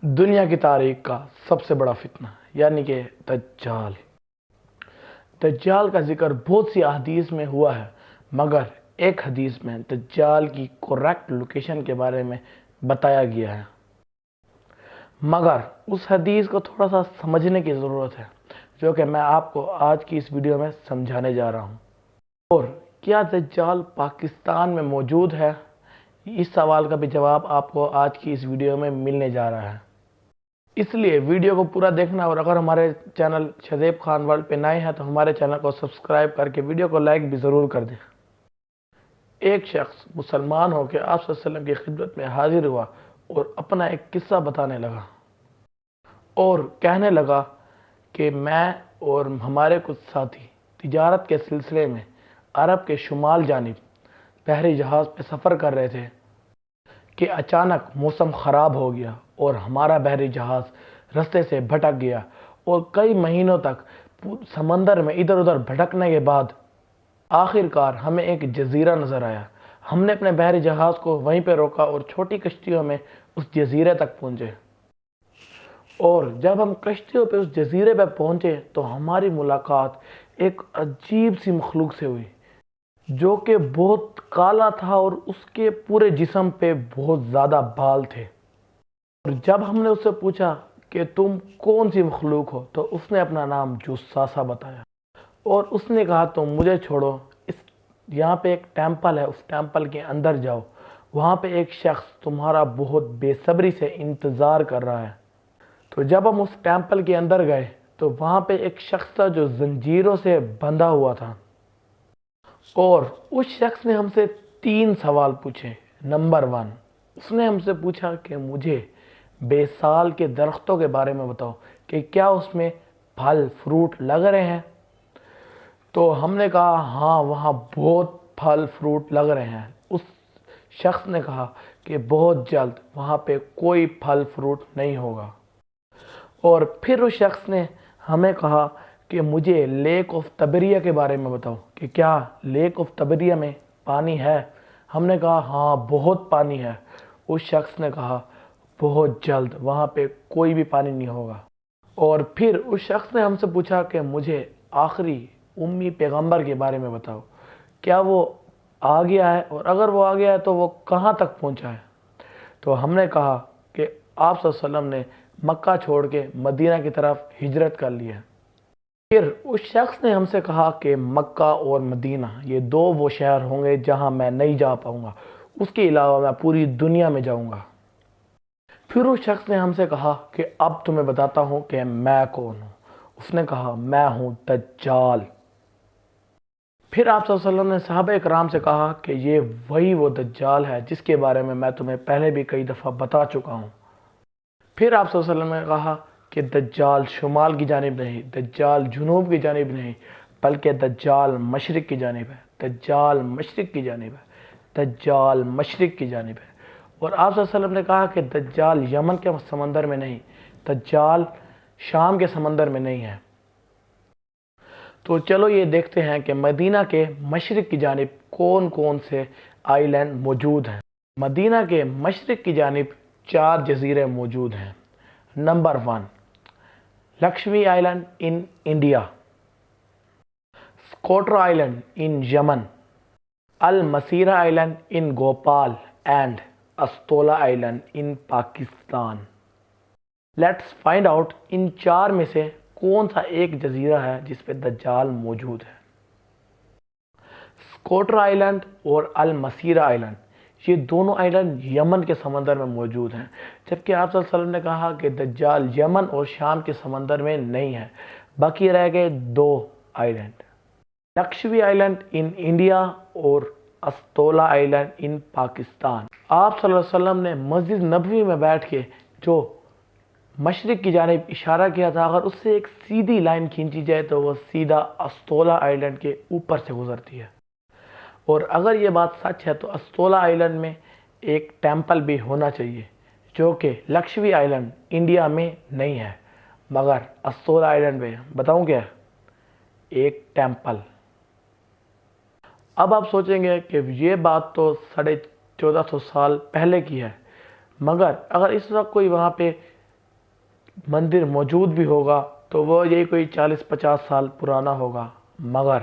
دنیا کی تاریخ کا سب سے بڑا فتنہ یعنی کہ دجال۔ دجال کا ذکر بہت سی احادیث میں ہوا ہے، مگر ایک حدیث میں دجال کی کریکٹ لوکیشن کے بارے میں بتایا گیا ہے، مگر اس حدیث کو تھوڑا سا سمجھنے کی ضرورت ہے، جو کہ میں آپ کو آج کی اس ویڈیو میں سمجھانے جا رہا ہوں۔ اور کیا دجال پاکستان میں موجود ہے؟ اس سوال کا بھی جواب آپ کو آج کی اس ویڈیو میں ملنے جا رہا ہے، اس لیے ویڈیو کو پورا دیکھنا، اور اگر ہمارے چینل شذیب خان ورلڈ پہ نئے ہیں تو ہمارے چینل کو سبسکرائب کر کے ویڈیو کو لائک بھی ضرور کر دیں۔ ایک شخص مسلمان ہو کے آپ صلی اللہ علیہ وسلم کی خدمت میں حاضر ہوا اور اپنا ایک قصہ بتانے لگا اور کہنے لگا کہ میں اور ہمارے کچھ ساتھی تجارت کے سلسلے میں عرب کے شمال جانب بحری جہاز پہ سفر کر رہے تھے کہ اچانک موسم خراب ہو گیا اور ہمارا بحری جہاز رستے سے بھٹک گیا، اور کئی مہینوں تک سمندر میں ادھر ادھر بھٹکنے کے بعد آخر کار ہمیں ایک جزیرہ نظر آیا۔ ہم نے اپنے بحری جہاز کو وہیں پہ روکا اور چھوٹی کشتیوں میں اس جزیرے تک پہنچے، اور جب ہم کشتیوں پہ اس جزیرے پہ پہنچے تو ہماری ملاقات ایک عجیب سی مخلوق سے ہوئی، جو کہ بہت کالا تھا اور اس کے پورے جسم پہ بہت زیادہ بال تھے۔ اور جب ہم نے اس سے پوچھا کہ تم کون سی مخلوق ہو تو اس نے اپنا نام جوساسا بتایا، اور اس نے کہا تم مجھے چھوڑو، یہاں پہ ایک ٹیمپل ہے، اس ٹیمپل کے اندر جاؤ، وہاں پہ ایک شخص تمہارا بہت بے صبری سے انتظار کر رہا ہے۔ تو جب ہم اس ٹیمپل کے اندر گئے تو وہاں پہ ایک شخص تھا جو زنجیروں سے بندھا ہوا تھا، اور اس شخص نے ہم سے 3 سوال پوچھے۔ نمبر 1، اس نے ہم سے پوچھا کہ مجھے بے سال کے درختوں کے بارے میں بتاؤ کہ کیا اس میں پھل فروٹ لگ رہے ہیں؟ تو ہم نے کہا ہاں وہاں بہت پھل فروٹ لگ رہے ہیں۔ اس شخص نے کہا کہ بہت جلد وہاں پہ کوئی پھل فروٹ نہیں ہوگا۔ اور پھر اس شخص نے ہمیں کہا کہ مجھے لیک آف تبریہ کے بارے میں بتاؤ کہ کیا لیک آف تبریہ میں پانی ہے؟ ہم نے کہا ہاں بہت پانی ہے۔ اس شخص نے کہا بہت جلد وہاں پہ کوئی بھی پانی نہیں ہوگا۔ اور پھر اس شخص نے ہم سے پوچھا کہ مجھے آخری امی پیغمبر کے بارے میں بتاؤ، کیا وہ آ گیا ہے، اور اگر وہ آ گیا ہے تو وہ کہاں تک پہنچا ہے؟ تو ہم نے کہا کہ آپ صلی اللہ علیہ وسلم نے مکہ چھوڑ کے مدینہ کی طرف ہجرت کر لی ہے۔ پھر اس شخص نے ہم سے کہا کہ مکہ اور مدینہ یہ 2 وہ شہر ہوں گے جہاں میں نہیں جا پاؤں گا، اس کے علاوہ میں پوری دنیا میں جاؤں گا۔ پھر اس شخص نے ہم سے کہا کہ اب تمہیں بتاتا ہوں کہ میں کون ہوں۔ اس نے کہا میں ہوں دجال۔ پھر آپ صلی اللہ علیہ وسلم نے صحابہ اکرام سے کہا کہ یہ وہی وہ دجال ہے جس کے بارے میں تمہیں پہلے بھی کئی دفعہ بتا چکا ہوں۔ پھر آپ صلی اللہ علیہ وسلم نے کہا کہ دجال شمال کی جانب نہیں، دجال جنوب کی جانب نہیں، بلکہ دجال مشرق کی جانب ہے، دجال مشرق کی جانب ہے، دجال مشرق کی جانب ہے۔ اور آپ صلی اللہ علیہ وسلم نے کہا کہ دجال یمن کے سمندر میں نہیں، دجال شام کے سمندر میں نہیں ہے۔ تو چلو یہ دیکھتے ہیں کہ مدینہ کے مشرق کی جانب کون کون سے آئی لینڈ موجود ہیں۔ مدینہ کے مشرق کی جانب 4 جزیرے موجود ہیں۔ نمبر 1، Lakshmi island in India, Socotra island in Yemen, Al Masirah island in Gopal and Astola island in Pakistan. Let's find out ان 4 میں سے کون سا ایک جزیرہ ہے جس پہ دجال موجود ہے۔ سکوٹرا آئی لینڈ اور المسیرہ آئی لینڈ، یہ دونوں آئی لینڈ یمن کے سمندر میں موجود ہیں، جبکہ آپ صلی اللہ علیہ وسلم نے کہا کہ دجال یمن اور شام کے سمندر میں نہیں ہے۔ باقی رہ گئے 2 island, Lakshmi island in India اور Astola island in Pakistan. آپ صلی اللہ علیہ وسلم نے مسجد نبوی میں بیٹھ کے جو مشرق کی جانب اشارہ کیا تھا، اگر اس سے ایک سیدھی لائن کھینچی جائے تو وہ سیدھا استولا آئی لینڈ کے اوپر سے گزرتی ہے۔ اور اگر یہ بات سچ ہے تو استولا آئی لینڈ میں ایک ٹیمپل بھی ہونا چاہیے، جو کہ لکشمی آئی لینڈ انڈیا میں نہیں ہے، مگر استولا آئی لینڈ میں بتاؤں کیا، ایک ٹیمپل۔ اب آپ سوچیں گے کہ یہ بات تو 1450 سال پہلے کی ہے، مگر اگر اس وقت کوئی وہاں پہ مندر موجود بھی ہوگا تو وہ یہی کوئی 40-50 سال پرانا ہوگا، مگر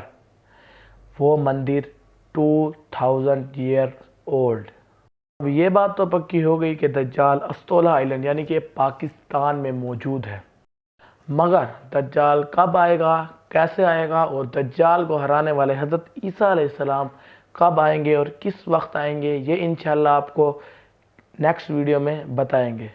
وہ مندر 2000 ایئر اولڈ۔ اب یہ بات تو پکی ہو گئی کہ دجال استولہ آئلینڈ یعنی کہ پاکستان میں موجود ہے، مگر دجال کب آئے گا، کیسے آئے گا، اور دجال کو ہرانے والے حضرت عیسیٰ علیہ السلام کب آئیں گے اور کس وقت آئیں گے، یہ انشاءاللہ آپ کو نیکسٹ ویڈیو میں بتائیں گے۔